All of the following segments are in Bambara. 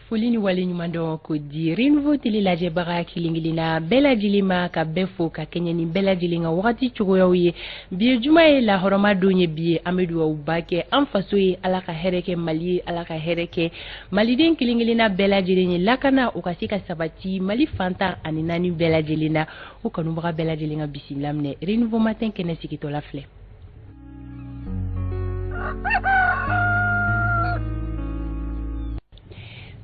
Foli ni waleɲuman dɔn ko di Renouveau Télé lajɛbaga kelen-kelen na bɛɛ lajɛlen ma ka bɛɛ fo ka kɛɲɛ ni bɛɛ lajɛlen ka wagati cogoyaw ye. Bi ye juma ye lahɔrɔma don ye bi ye an bɛ duwawuba kɛ an faso ye Ala ka hɛrɛ kɛ Mali ye Ala ka hɛrɛ kɛ maliden kelen-kelen na bɛɛ lajɛlen ye lakana o ka se ka sabati Mali fantan ani naani bɛɛ lajɛlen na o kanubaga bɛɛ lajɛlen ka bisimila minɛ Renouveau Matin kɛnɛ sigitɔla filɛ.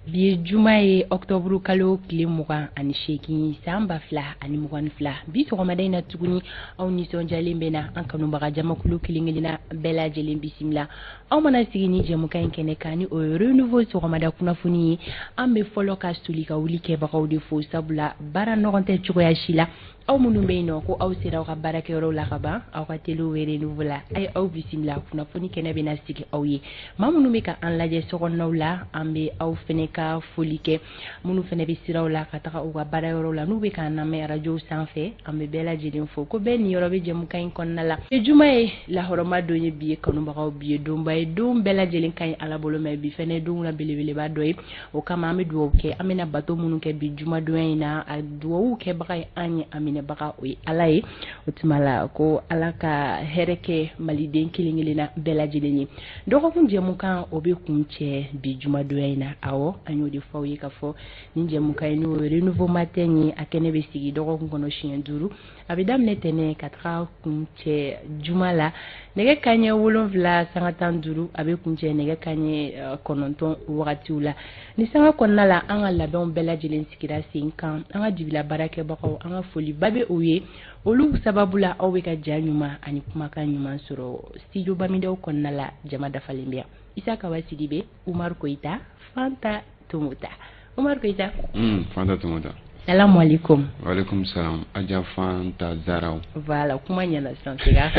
Bi ye juma ye octobre kalo tile 28 san 2022 bi sɔgɔmada in na tuguni aw nisɔndiyalen bɛ na an kanubaga jamakulu kelen-kelen na bɛɛ lajɛlen bisimila aw mana sigi ni jɛmukan in kɛnɛ kan ni o ye Renouveau sɔgɔmada kunnafoni ye an bɛ fɔlɔ ka soli ka wuli kɛbagaw de fo sabula baara nɔgɔn tɛ cogoya si la aw minnu bɛ yen nɔ ko aw sera aw ka baarakɛyɔrɔ la ka ban aw ka teliw ye Renouveau la a ye aw bisimila kunnafoni kɛnɛ bɛ na sigi aw ye maa minnu bɛ ka an lajɛ sokɔnɔnaw la an bɛ aw fɛnɛ ka foli kɛ minnu fɛnɛ bɛ siraw la ka taga u ka baarayɔrɔ la n'u bɛ k'an lamɛn radio sanfɛ an bɛ bɛɛ lajɛlen fo ko bɛɛ niyɔrɔ bɛ jɛmukan in kɔnɔna la ye juma ye lahɔrɔma don ye bi ye kanubagaw bi ye donba ye don bɛɛ lajɛlen ka ɲi Ala bolo mɛ bi fɛnɛ don la belebeleba dɔ ye o kama an bɛ dugawu kɛ an bɛna bato minnu kɛ bi juma donya in na a dugawu kɛbaga ye an ye minɛbaga o ye Ala ye o tuma la ko Ala ka hɛrɛ kɛ maliden kelen-kelen na bɛɛ lajɛlen ye dɔgɔkun jɛmukan o bɛ kun cɛ bi juma donya in na awɔ an y'o de fɔ aw ye ka fɔ ni jɛmukan in n'o ye Renouveau Matin ye a kɛnɛ bɛ sigi dɔgɔkun kɔnɔ siɲɛ 5 a bɛ daminɛ tɛnɛ ka taga kun cɛ juma la nɛgɛ kanɲɛ 7 sanga 15 a bɛ kun cɛ nɛgɛ kanɲɛ 9 wagatiw la ni sanga kɔnɔna la an ka labɛnw bɛɛ lajɛlen sigira sen kan an ka dibila baarakɛbagaw an ka foliba bɛ u ye olu sababu la aw bɛ ka ja ɲuman ani kumakan ɲuman sɔrɔ studio Bamidaw kɔnɔna la jama dafalen bɛ yan Isa Kawa Sidibe Umaru Koyita Fanta Tumuta Umaru Koyita Fanta Tumuta Salamu alaikum. Wa alaikum salam. Aja Fanta Zaraw. Voilà, kuma ɲɛna sisan sega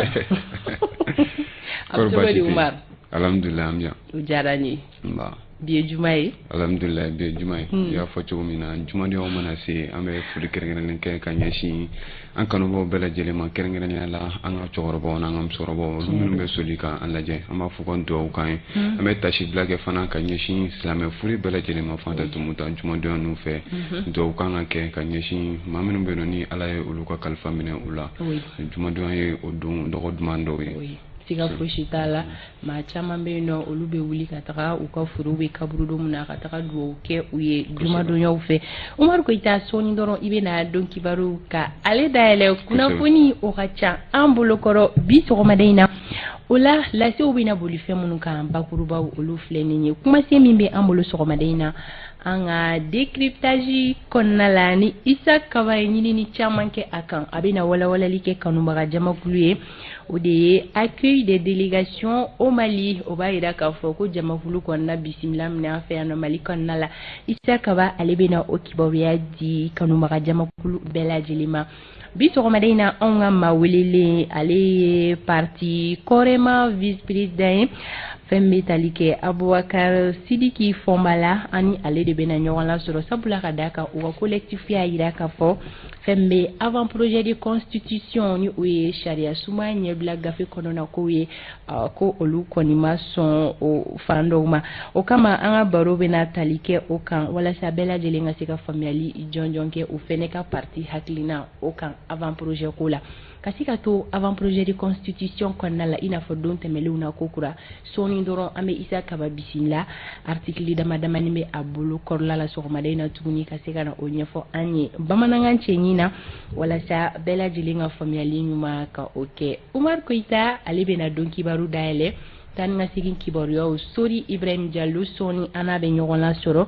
Abdul Umar. Alhamdulillah amja. U diyara n ye. Bi ye juma ye. Alhamdulillah bi ye juma ye. I y'a fɔ cogo min na juma de mana se an bɛ foli kɛrɛnkɛrɛnnen kɛ ka ɲɛsin an kanubaw bɛɛ lajɛlen ma kɛrɛnkɛrɛnnenya la an ka cɛkɔrɔbaw n'an ka musokɔrɔbaw olu minnu bɛ soli ka an lajɛ an b'a fɔ ko dugawu kan ye an bɛ tasi bila kɛ fana ka ɲɛsin silamɛ foli bɛɛ lajɛlen ma Fanta Tumuta jumadonya ninnu fɛ dugawu kan ka kɛ ka ɲɛsin maa minnu bɛ yen nɔ ni Ala ye olu ka kalifa minɛ u la jumadonya ye o don dɔgɔ duman dɔw ye. Siga fosi t'a la maa caman bɛ yen nɔ olu bɛ wuli ka taga u ka foro bɛ kaburudon mun na ka taga dugawu kɛ u ye jumadonyaw fɛ Umaru Koyita sɔɔni dɔrɔn i bɛna dɔn kibaru ka ale dayɛlɛ kunnafoni o ka ca an bolokɔrɔ bi sɔgɔmada in na o la lasew bɛna boli fɛn minnu kan bakurubaw olu filɛ nin ye kumasen min bɛ an bolo sɔgɔmada in na an ka décryptage kɔnɔna la ni Isa Kawa ye ɲinini caman kɛ a kan a bɛna walawalali kɛ kanubaga jamakulu ye o de ye accueil des délégations au Mali o b'a yira k'a fɔ ko jamakulu kɔnɔna bisimila minɛ an fɛ yan nɔ Mali kɔnɔna la Isa Kawa ale bɛna o kibaruya di kanubaga jamakulu bɛɛ lajɛlen ma bi sɔgɔmada in na anw ka maa welelen ale ye parti kɔrɛma vice président ye fɛn bɛ tali kɛ Abubakar Sidiki Fɔnbala ani ale de bɛna ɲɔgɔn lasɔrɔ sabula ka d'a kan u ka collectif y'a yira k'a fɔ fɛn bɛ avant projet de constitution ni o ye sariya suma ɲɛbila gafe kɔnɔna kow ye ko olu kɔni ma sɔn o fan dɔw ma o kama an ka baro bɛna tali kɛ o kan walasa bɛɛ lajɛlen ka se ka faamuyali jɔnjɔn kɛ o fɛnɛ ka parti hakilina o kan avant projet ko la ka se ka to avant projet de constitution kɔnɔna la i n'a fɔ don tɛmɛlenw na ko kura sɔɔni dɔrɔn an bɛ Isa Kawa bisimila article damadamanin bɛ a bolo kɔrɔla la sɔgɔmada in na tuguni ka se ka na o ɲɛfɔ an ye bamanankan cɛɲi na walasa bɛɛ lajɛlen ka faamuyali ɲuman ka o kɛ Umaru Koyita ale bɛna don kibaru dayɛlɛ tan ka segin kibaruyaw Sori Ibrahim Diallo sɔɔni an n'a bɛ ɲɔgɔn lasɔrɔ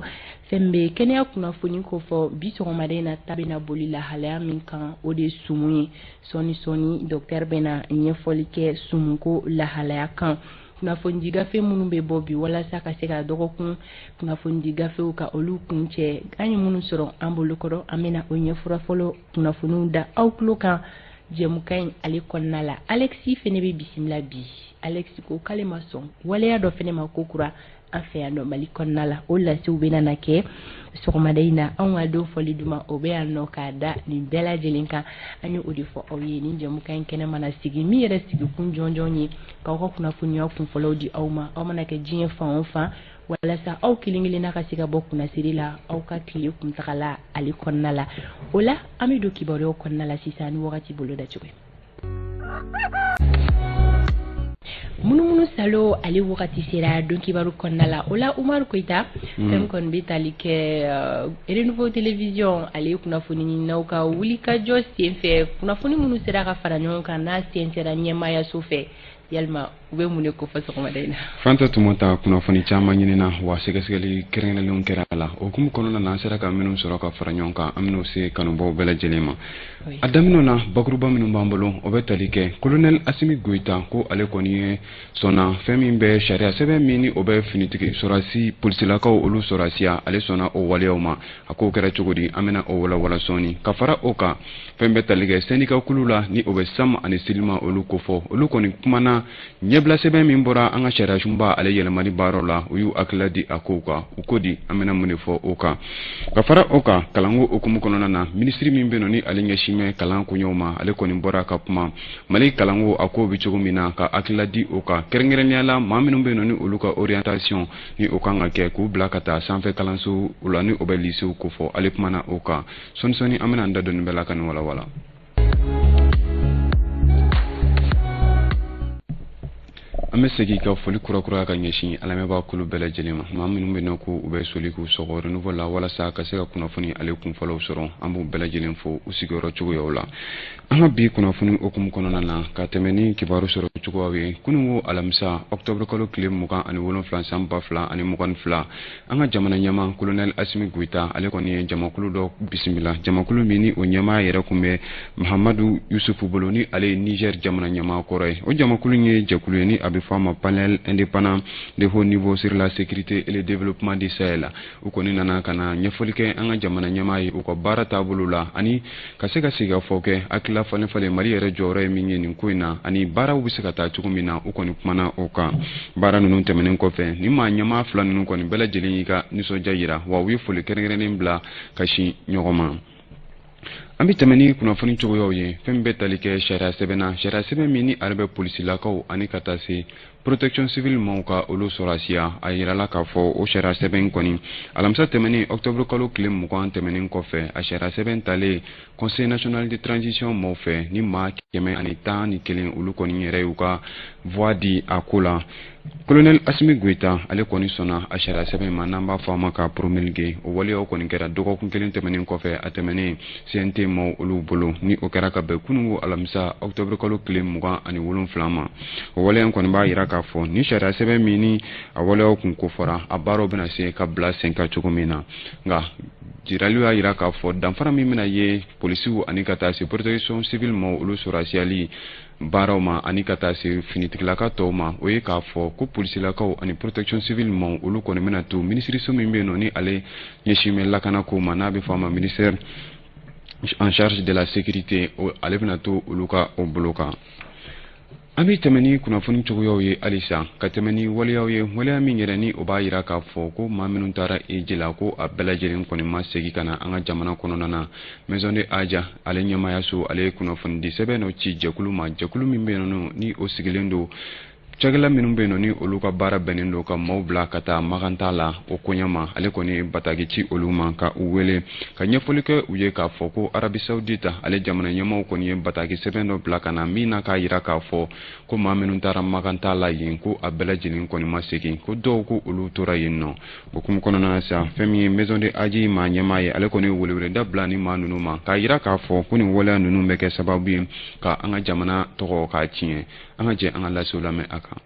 fɛn bɛ kɛnɛya kunnafoni ko fɔ bi sɔgɔmada in na ta bɛna boli lahalaya min kan o de ye sumu ye sɔɔni docteur bɛna ɲɛfɔli kɛ sumuko lahalaya kan kunnafoni gafe minnu bɛ bɔ bi walasa ka se ka dɔgɔkun kunnafoni gafew ka olu kun cɛ an ye minnu sɔrɔ an bolokɔrɔ an bɛna o ɲɛfura fɔlɔ kunnafoniw da aw tulo kan jɛmukan in ale kɔnɔna la Alexis fɛnɛ bɛ bisimila bi Alexis ko k'ale ma sɔn waleya dɔ fɛnɛ ma ko kura an fɛ yan nɔ Mali kɔnɔna la o lasew bɛna na kɛ sɔgɔmada in na anw ka don fɔli duman o bɛ yan nɔ k'a da nin bɛɛ lajɛlen kan an ye o de fɔ aw ye nin jɛmukan in kɛnɛ mana sigi min yɛrɛ sigikun jɔnjɔn ye k'aw ka kunnafoniya kunfɔlɔw di aw ma aw mana kɛ diɲɛ fan o fan walasa aw kelen na ka se ka bɔ kunnasiri la aw ka tile kuntagala ale kɔnɔna la o la an bɛ don kibaruyaw kɔnɔna la sisan ni wagati bolo da cogo munumunu salo ale wagati sera don kibaru kɔnɔna la o la Umaru Koyita fɛn kɔni bɛ tali kɛ Renouveau Télévision ale kunnafoni ɲininaw ka wuli ka jɔ senfɛ kunnafoni minnu sera ka fara ɲɔgɔn kan n'a sen sera ɲɛmaayaso fɛ yalima u bɛ mun de ko fɔ sɔgɔmada in na Fanta tumata kunnafoni caman ɲinina wa sɛgɛsɛgɛli kɛrɛnkɛrɛnlenw kɛra a la o hukumu kɔnɔna na an sera ka minnu sɔrɔ ka fara ɲɔgɔn kan an bɛn'o se kanubaw bɛɛ lajɛlen ma a daminɛ na bakuruba minnu b'an bolo o bɛ tali kɛ Colonel Asimi Goïta ko ale kɔni ye sɔnna fɛn min bɛ sariya sɛbɛn min ni o bɛ finitigi sɔrɔdasi polisilakaw olu sɔrɔdasiya ale sɔnna o waleyaw ma a k'o kɛra cogo di an bɛna o walawala sɔɔni ka fara o kan fɛn bɛ tali kɛ syndicat kulu la ni o bɛ Sam ani Silima olu kofɔ olu kɔni kumana ɲɛbila sɛbɛn min bɔra an ka sariya sunba ale yɛlɛmani baaraw la u y'u hakilila di a kow kan u ko di an bɛna mun de fɔ o kan ka fara o kan kalanko hukumu kɔnɔna na minisiri min bɛ yen nɔ ni ale ɲɛsin bɛ kalan koɲɛw ma ale kɔni bɔra ka kuma Mali kalanko a kow bɛ cogo min na ka hakilila di o kan kɛrɛnkɛrɛnnenya la maa minnu bɛ yen nɔ ni olu ka orientation ni o kan ka kɛ k'u bila ka taa sanfɛ kalanso la ni o bɛ lycée ko fɔ ale kumana o kan sɔni an bɛna an da don nin bɛɛ la ka nin walawala an bɛ segin ka foli kurakura ka ɲɛsin alamɛbaa kulu bɛɛ lajɛlen ma maa minnu bɛ nɔ ko u bɛ soli k'u sɔgɔ Renouveau la walasa ka se ka kunnafoni ale kunfɔlɔw sɔrɔ an b'u bɛɛ lajɛlen fo u sigiyɔrɔ cogoyaw la an ka bi kunnafoni hukumu kɔnɔna na ka tɛmɛ ni kibaru sɔrɔ cogoyaw ye kununko alamisa octobre kalo tile 27 san 2022 an ka jamana ɲɛmaa Colonel Asimi Goïta ale kɔni ye jamakulu dɔ bisimila jamakulu min ni o ɲɛmaa yɛrɛ kun bɛ Mahamadu Yusufu bolo ni ale ye Niger jamana ɲɛmaa kɔrɔ ye o jamakulu ye jɛkulu ye ni a bɛ fɔ a ma panel indépendant de haut niveau sur la sécurité et le développement du Sahel u kɔni nana ka na ɲɛfɔli kɛ an ka jamana ɲɛmaa ye u ka baara taabolo la ani ka se ka sigi ka fɔ kɛ hakilila falen Mali yɛrɛ jɔyɔrɔ ye min ye nin ko in na ani baaraw bɛ se ka taa cogo min na u kɔni kumana o kan baara ninnu tɛmɛnen kɔfɛ ni maa ɲɛmaa fila ninnu kɔni bɛɛ lajɛlen y'i ka nisɔndiya yira wa u ye foli kɛrɛnkɛrɛnnen bila ka sin ɲɔgɔn ma an bɛ tɛmɛ ni kunnafoni cogoyaw ye fɛn bɛ tali kɛ sariya sɛbɛn min ni ale bɛ polisilakaw ani ka taa se protection civile maaw ka olu sɔrɔdasiya a yirala k'a fɔ o sariya sɛbɛn kɔni alamisa tɛmɛnen octobre kalo tile 20 tɛmɛnen kɔfɛ a sariya sɛbɛn talen conseil national de transition maaw fɛ ni maa 111 olu kɔni yɛrɛ y'u ka voix di a ko la Colonel Asimi Goïta ale kɔni sɔnna a sariya sɛbɛn ma n'an b'a fɔ a ma ka promulguer o waleyaw kɔni kɛra dɔgɔkun kelen tɛmɛnen kɔfɛ a tɛmɛnen CNT maaw olu bolo ni o kɛra ka bɛn kununko alamisa octobre kalo tile 27 ma o waleya kɔni b'a yira k'a fɔ ni sariya sɛbɛn min ni a waleyaw kun kofɔra a baaraw bɛna se ka bila sen kan cogo min na nka jiraliw y'a yira k'a fɔ danfara min bɛna ye polisiw ani ka taa se protection civile maaw olu sɔrɔdasiyali baaraw ma ani ka taa se finitigilaka tɔw ma o ye k'a fɔ ko polisilakaw ani protection civile maaw olu kɔni bɛna to minisiriso min bɛ yen nɔ ni ale ɲɛsin bɛ lakanako ma n'a bɛ fɔ a ma ministère en charge de la sécurité ale bɛna to olu ka o bolo kan an bɛ tɛmɛ ni kunnafoni cogoyaw ye halisa ka tɛmɛ ni waleyaw ye waleya min yɛrɛ ni o b'a yira k'a fɔ ko maa minnu taara eji la ko a bɛɛ lajɛlen kɔni ma segin ka na an ka jamana kɔnɔna na maison de Aja ale ɲɛmaayaso ale ye kunnafoni di sɛbɛn dɔ ci jɛkulu ma jɛkulu min bɛ yen nɔ ni o sigilen don cakɛla minnu bɛ yen nɔ ni olu ka baara bɛnnen don ka maaw bila ka taa maganta la o koɲɛ ma ale kɔni ye bataki ci olu ma ka u wele ka ɲɛfɔli kɛ u ye k'a fɔ ko Arabi Saoudite ale jamana ɲɛmaaw kɔni ye bataki sɛbɛn dɔ bila ka na min na k'a yira k'a fɔ ko maa minnu taara maganta la yen ko a bɛɛ lajɛlen kɔni ma segin ko dɔw ko olu tora yen nɔ o hukumu kɔnɔna na sa fɛn min ye maison de Aji maa ɲɛmaa ye ale kɔni ye weleweleda bila ni maa ninnu ma k'a yira k'a fɔ ko nin waleya ninnu bɛ kɛ sababu ye ka an ka jamana tɔgɔ k'a tiɲɛ an ka jɛ an ka lasew lamɛn a kan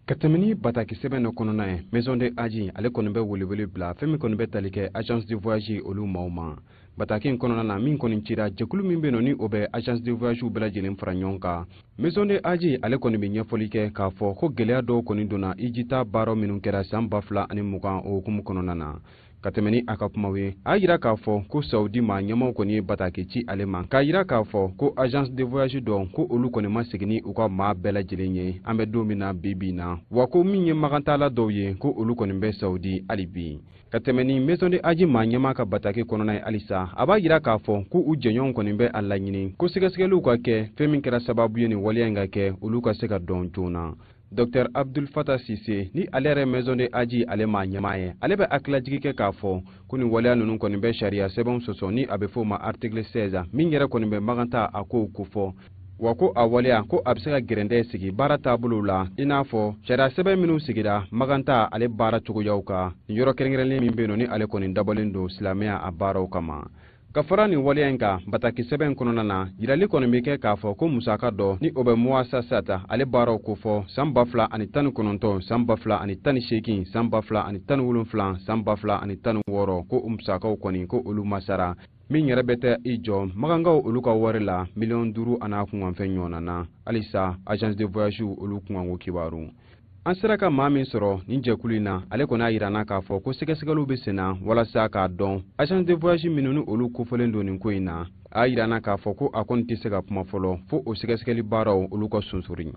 ka tɛmɛ ni bataki sɛbɛn dɔ kɔnɔna ye maison de Aji ale kɔni bɛ welewele bila fɛn min kɔni bɛ tali kɛ agence de voyage olu maaw ma bataki in kɔnɔna na min kɔni cira jɛkulu min bɛ yen nɔ ni o bɛ agence de voyage bɛɛ lajɛlen fara ɲɔgɔn kan maison de Aji ale kɔni bɛ ɲɛfɔli kɛ k'a fɔ ko gɛlɛya dɔw kɔni donna ijita baaraw minnu kɛra san 2020 o hukumu kɔnɔna na ka tɛmɛ ni a ka kumaw ye a yira k'a fɔ ko Saudi maa ɲɛmaw kɔni ye bataki ci ale ma k'a yira k'a fɔ ko agence de voyage dɔn ko olu kɔni ma segin ni u ka maa bɛɛ lajɛlen ye an bɛ don min na bi na wa ko min ye magantala dɔw ye ko olu kɔni bɛ Saudi hali bi ka tɛmɛ ni maison de Aji maa ɲɛmaa ka bataki kɔnɔna ye halisa a b'a yira k'a fɔ ko u jɛɲɔgɔn kɔni bɛ a laɲini ko sɛgɛsɛgɛliw ka kɛ fɛn min kɛra sababu ye nin waleya in ka kɛ olu ka se ka dɔn joona Dr Abdul Fatah Sise ni ale yɛrɛ maison de aji ale ma ɲɛmaa ye ale bɛ hakililajigi kɛ k'a fɔ ko nin waleya ninnu kɔni bɛ sariya sɛbɛnw sɔsɔ ni a bɛ fɔ o ma article 16 min yɛrɛ kɔni bɛ maganta a kow kofɔ wa ko a waleya ko a bɛ se ka gɛrɛndɛ sigi baara taabolo la i n'a fɔ sariya sɛbɛn minnu sigira maganta ale baara cogoyaw kan nin yɔrɔ kɛrɛnkɛrɛnlen min bɛ yen nɔ ni ale kɔni dabɔlen don silamɛya a baaraw kama ka fara nin waleya in kan bataki sɛbɛn kɔnɔna na yirali kɔni bɛ kɛ k'a fɔ ko musaka dɔ ni o bɛ muwasasata ale baaraw kofɔ san 2019 san 2018 san 2017 san 2016 ko o musakaw kɔni ko olu ma sara min yɛrɛ bɛ tɛ i jɔ magankaw olu ka wari la $5 an'a kunkanfɛn ɲɔgɔnna na halisa agence de voyage olu kunkanko kibaru an sera ka maa min sɔrɔ nin jɛkulu in na ale kɔni a yirana k'a fɔ ko sɛgɛsɛgɛliw bɛ sen na walasa k'a dɔn agence de voyage minnu ni olu kofɔlen don nin ko in na a yirana k'a fɔ ko a kɔni tɛ se ka kuma fɔlɔ fo o sɛgɛsɛgɛli baaraw olu ka sunsuri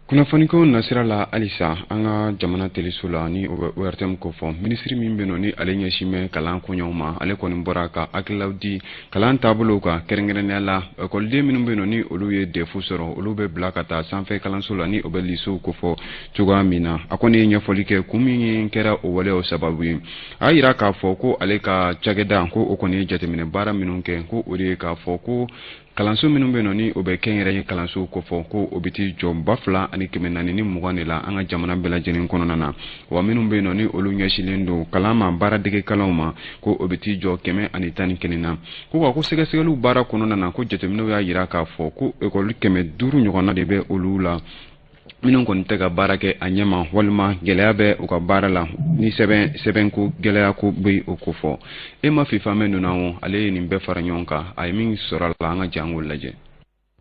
kunnafoniko nasira la halisa an ka jamana teleso la ni o bɛ ORTM ko fɔ minisiri min bɛ yen nɔ ni ale ɲɛsin bɛ kalan koɲɛw ma ale kɔni bɔra ka hakililaw di kalan taabolow kan kɛrɛnkɛrɛnnenya la ekɔliden minnu bɛ yen nɔ ni olu ye defu sɔrɔ olu bɛ bila ka taa sanfɛ kalanso la ni o bɛ lisew ko fɔ cogoya min na a kɔni ye ɲɛfɔli kɛ kun min kɛra o waleyaw sababu ye a yira k'a fɔ ko ale ka cakɛda ko o kɔni ye jateminɛ baara minnu kɛ ko o de ye k'a fɔ ko kalanso minnu bɛ yen nɔ ni o bɛ kɛnyɛrɛye kalanso kofɔ ko o bɛ ti jɔ 2,420 de la an ka jamana bɛɛ lajɛlen kɔnɔna na wa minnu bɛ yen nɔ ni olu ɲɛsilen don kalan ma baaradege kalanw ma ko o bɛ ti jɔ 111 na ko sɛgɛsɛgɛliw baara kɔnɔna na ko jateminɛw y'a yira k'a fɔ ko ekɔli 500 ɲɔgɔnna de bɛ olu la minnu kɔni tɛ ka baara kɛ a ɲɛma walima gɛlɛya bɛ u ka baara la ni sɛbɛn ko gɛlɛya ko bɛ o ko fɔ e ma fifa mɛn donna o ale ye nin bɛɛ fara ɲɔgɔn kan a ye min sɔrɔ a la an ka jango lajɛ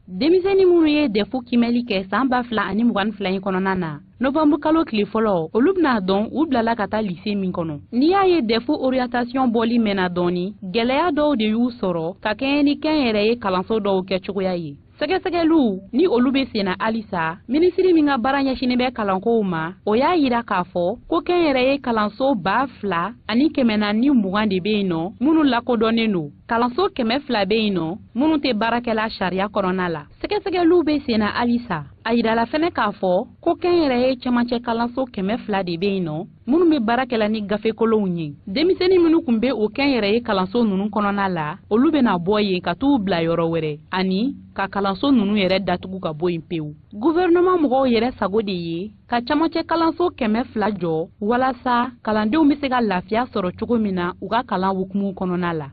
denmisɛnnin minnu ye defu kimɛli kɛ san 2022 in kɔnɔna na novembre kalo tile fɔlɔ olu bɛna dɔn u bilala ka taa lycée min kɔnɔ n'i y'a ye defu orientation bɔli mɛnna dɔɔni gɛlɛya dɔw de y'u sɔrɔ ka kɛɲɛ ni kɛnyɛrɛ ye kalanso dɔw kɛ cogoya ye sɛgɛsɛgɛliw ni olu bɛ senna halisa minisiri min ka baara ɲɛsinen bɛ kalankow ma o y'a yira k'a fɔ ko kɛnyɛrɛ ye kalanso 2,420 de bɛ yen nɔ minnu lakodɔnnen don kalanso 200 bɛ yen nɔ minnu tɛ baarakɛla sariya kɔnɔna la sɛgɛsɛgɛliw bɛ senna halisa a yirala fɛnɛ k'a fɔ ko kɛnyɛrɛ ye cɛmancɛ kalanso 200 de bɛ yen nɔ minnu bɛ baarakɛla ni gafekolonw ye denmisɛnnin minnu tun bɛ o kɛnyɛrɛ ye kalanso ninnu kɔnɔna la olu bɛna bɔ yen ka t'u bila yɔrɔ wɛrɛ ani ka kalanso ninnu yɛrɛ datugu ka bɔ yen pewu gouvernement mɔgɔw yɛrɛ sago de ye ka cɛmancɛ kalanso 200 jɔ walasa kalandenw bɛ se ka lafiya sɔrɔ cogo min na u ka kalan hukumu kɔnɔna la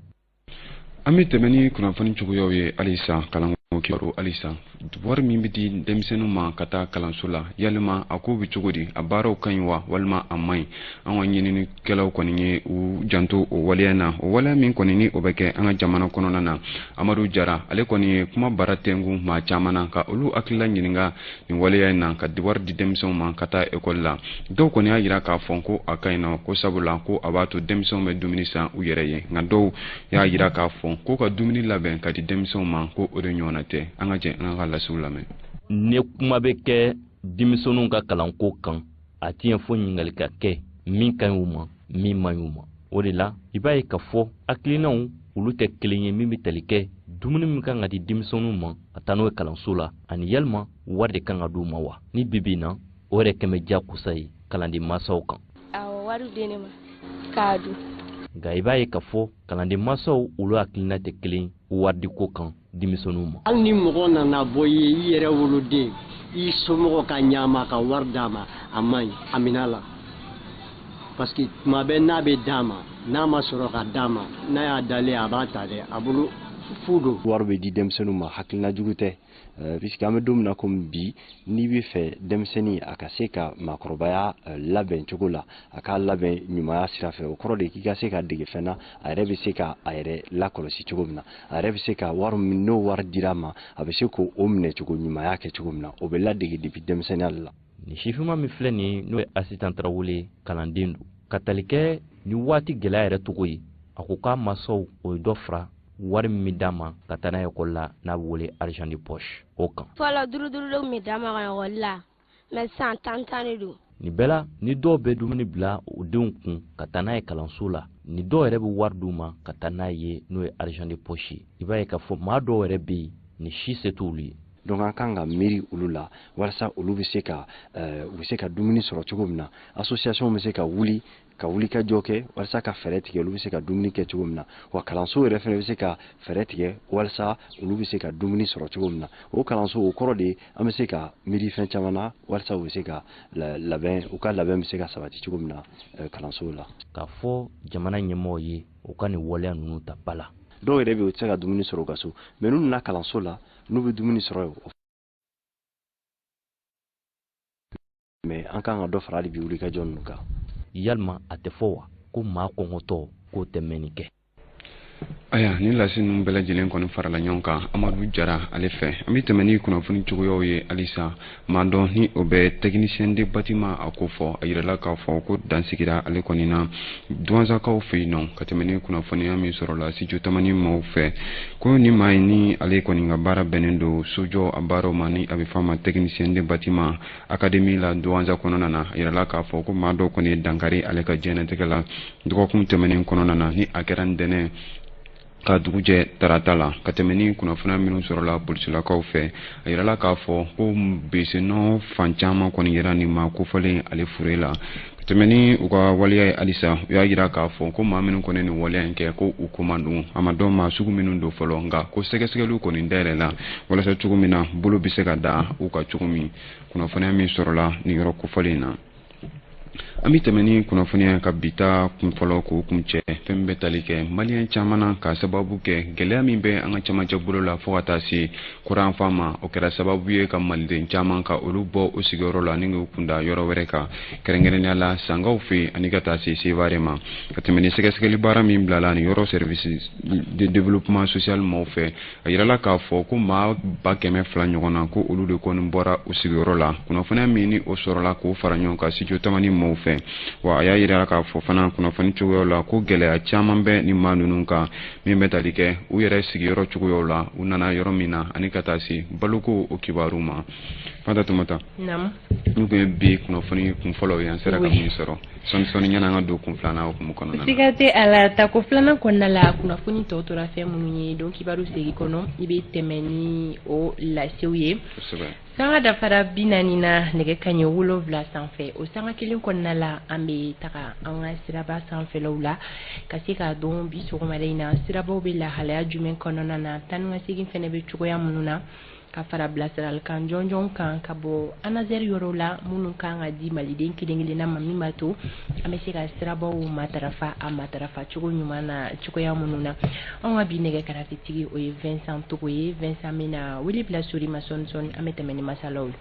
an bɛ tɛmɛ ni kunnafoni cogoyaw ye halisa kalan kibaru halisa wari min bɛ di denmisɛnninw ma ka taa kalanso la yalima a ko bɛ cogo di a baaraw ka ɲi wa walima a man ɲi an ka ɲininikɛlaw kɔni ye u janto o waleya na o waleya min kɔni ni o bɛ kɛ an ka jamana kɔnɔna na Amadu Jara ale kɔni ye kuma baara tɛngu maa caman na ka olu hakilila ɲininka nin waleya in na ka wari di denmisɛnw ma ka taa ekɔli la dɔw kɔni y'a yira k'a fɔ ko a ka ɲi nɔ ko sabula ko a b'a to denmisɛnw bɛ dumuni san u yɛrɛ ye nka dɔw y'a yira k'a fɔ ko ka dumuni labɛn ka di denmisɛnw ma ko o de ɲɔgɔnna tɛ an ka jɛ an ka lasiw lamɛn ne kuma bɛ kɛ denmisɛnninw ka kalanko kan a tiɲɛ fɔ ɲininkali ka kɛ min ka ɲi u ma min man ɲi u ma o de la i b'a ye ka fɔ hakilinaw olu tɛ kelen ye min bɛ tali kɛ dumuni min kan ka di denmisɛnninw ma ka taa n'o ye kalanso la ani yalima wari de kan ka d'u ma wa ni bibi na o yɛrɛ kɛmɛ diyagosa ye kalanden mansaw kan awɔ wari di ne ma k'a dun nka i b'a ye ka fɔ kalanden mansaw olu hakilina tɛ kelen waridiko kan denmisɛnninw ma hali ni mɔgɔ nana bɔ i ye i yɛrɛ woloden i somɔgɔ ka ɲama ka wari d'a ma a man ɲi a minɛ la parce que tuma bɛɛ n'a bɛ d'a ma n'a ma sɔrɔ ka d'a ma n'a y'a dalen a b'a ta dɛ a bolo fu don wari bɛ di denmisɛnninw ma hakilina jugu tɛ puisque an bɛ don min na komi bi n'i bɛ fɛ denmisɛnnin a ka se ka maakɔrɔbaya labɛn cogo la a k'a labɛn ɲumanya sira fɛ o kɔrɔ de k'i ka se ka dege fɛn na a yɛrɛ bɛ se ka a yɛrɛ lakɔlɔsi cogo min na a yɛrɛ bɛ se ka wari min n'o wari dira ma a bɛ se k'o minɛ cogo ɲumanya kɛ cogo min na o bɛ ladege depuis denmisɛnninya la ni sifima min filɛ nin n'o ye Asitan Tarawele kalanden don ka tali kɛ ni waati gɛlɛya yɛrɛ cogo ye a ko k'a masaw o ye dɔ fara wari min bɛ d'a ma ka taa n'a ye ekɔli la n'a bɛ wele argent de poche o kan fɔlɔ duuru de kun bɛ d'a ma ka ekɔli la mais sisan 10 de don nin bɛɛ la ni dɔw bɛ dumuni bila u denw kun ka taa n'a ye kalanso la ni dɔw yɛrɛ bɛ wari d'u ma ka taa n'a ye n'o ye argent de poche ye i b'a ye k'a fɔ maa dɔw yɛrɛ bɛ yen ni si se t'olu ye donc an kan ka miiri olu la walasa olu bɛ se ka dumuni sɔrɔ cogo min na association bɛ se ka wuli ka jɔ kɛ walasa ka fɛɛrɛ tigɛ olu bɛ se ka dumuni kɛ cogo min na wa kalanso yɛrɛ fana bɛ se ka fɛɛrɛ tigɛ walasa olu bɛ se ka dumuni sɔrɔ cogo min na o kalanso o kɔrɔ de an bɛ se ka miiri fɛn caman na walasa u bɛ se ka u ka labɛn bɛ se ka sabati cogo min na kalanso la k'a fɔ jamana ɲɛmɔgɔw ye u ka nin waleya ninnu ta ba la dɔw yɛrɛ bɛ u tɛ se ka dumuni sɔrɔ u ka so mais n'u nana kalanso la n'u bɛ dumuni sɔrɔ mais an kan ka dɔ fara hali bi wulikajɔ ninnu kan yalima a tɛ fɔ wa ko maa kɔngɔtɔ k'o tɛ mɛnni kɛ aya ni lasi ninnu bɛɛ lajɛlen kɔni farala ɲɔgɔn kan Amadu Jara ale fɛ an bɛ tɛmɛ ni kunnafoni cogoyaw ye halisa maa dɔn ni o bɛ technicien de bâtiment a ko fɔ a yirala k'a fɔ ko dansigira ale kɔni na duwansakaw fɛ yen nɔ ka tɛmɛ ni kunnafoniya min sɔrɔla studio tamani maaw fɛ ko ni maa ye ni ale kɔni ka baara bɛnnen don sojɔ a baaraw ma ni a bɛ fɔ a ma technicien de bâtiment académie la duwansa kɔnɔna na a yirala k'a fɔ ko maa dɔw kɔni ye dankari ale ka diɲɛlatigɛ la dɔgɔkun tɛmɛnen kɔnɔna na ni a kɛra ntɛnɛn ka dugujɛ tarata la ka tɛmɛ ni kunnafoniya minnu sɔrɔla polisilakaw fɛ a yirala k'a fɔ ko besenɔ fan caman kɔni yera nin ma kofɔlen ale fure la ka tɛmɛ ni u ka waleya ye halisa u y'a yira k'a fɔ ko maa minnu kɔni nin waleya in kɛ ko u ko man don a ma dɔn maa sugu minnu don fɔlɔ nka ko sɛgɛsɛgɛliw kɔni dayɛlɛ la walasa cogo min na bolo bɛ se ka da u ka cogo min kunnafoniya min sɔrɔla nin yɔrɔ kofɔlen na an bɛ tɛmɛ ni kunnafoniya ka bita kunfɔlɔ k'o kun cɛ fɛn bɛ tali kɛ maliyɛn caman na ka sababu kɛ gɛlɛya min bɛ an ka camancɛ bolo la fo ka taa se kuranfan ma o kɛra sababu ye ka maliden caman ka olu bɔ o sigiyɔrɔ la ni k'u kunda yɔrɔ wɛrɛ kan kɛrɛnkɛrɛnnenya la sangaw fɛ ani ka taa se Sevare ma ka tɛmɛ ni sɛgɛsɛgɛli baara min bilala ni yɔrɔ service de développement social maaw fɛ a yirala k'a fɔ ko maa 200 ɲɔgɔn na ko olu de kɔni bɔra o sigiyɔrɔ la kunnafoniya min ni o sɔrɔla k'o fara ɲɔgɔn kan studio tamani maaw fɛ wa a y'a yira k'a fɔ fana kunnafoni cogoyaw la ko gɛlɛya caman bɛ ni maa ninnu kan min bɛ tali kɛ u yɛrɛ sigiyɔrɔ cogoyaw la u nana yɔrɔ min na ani ka taa se baloko o kibaru ma Fanta Tumata n'u kun ye bi kunnafoni kunfɔlɔw ye an sera ka min sɔrɔ sɔni ɲana an ka don kun filanan hukumu kɔnɔna na siga tɛ a la tako filanan kɔnɔna la kunnafoni tɔ tora fɛn minnu ye donc kibaru segi kɔnɔ i bɛ tɛmɛ ni o lasew ye sanga dafara 40 na nɛgɛ kaɲɛ 7 sanfɛ o sanga kelen kɔnɔna la an bɛ taga an ka siraba sanfɛlaw la ka se k'a dɔn bi sɔgɔmada in na sirabaw bɛ lahalaya jumɛn kɔnɔna na tan ni ka segin fɛnɛ bɛ cogoya minnu na ka fara bilasiralikan jɔnjɔn kan ka bɔ anazɛri yɔrɔ la minnu kan ka di maliden kelen-kelenna ma min b'a to an bɛ se ka sirabaw matarafa cogo ɲuman na cogoya minnu na an ka bi nɛgɛ karafetigi o ye Vincent Togo ye Vincent bɛna wele bila sori ma sɔɔni an bɛ tɛmɛ ni masalaw ye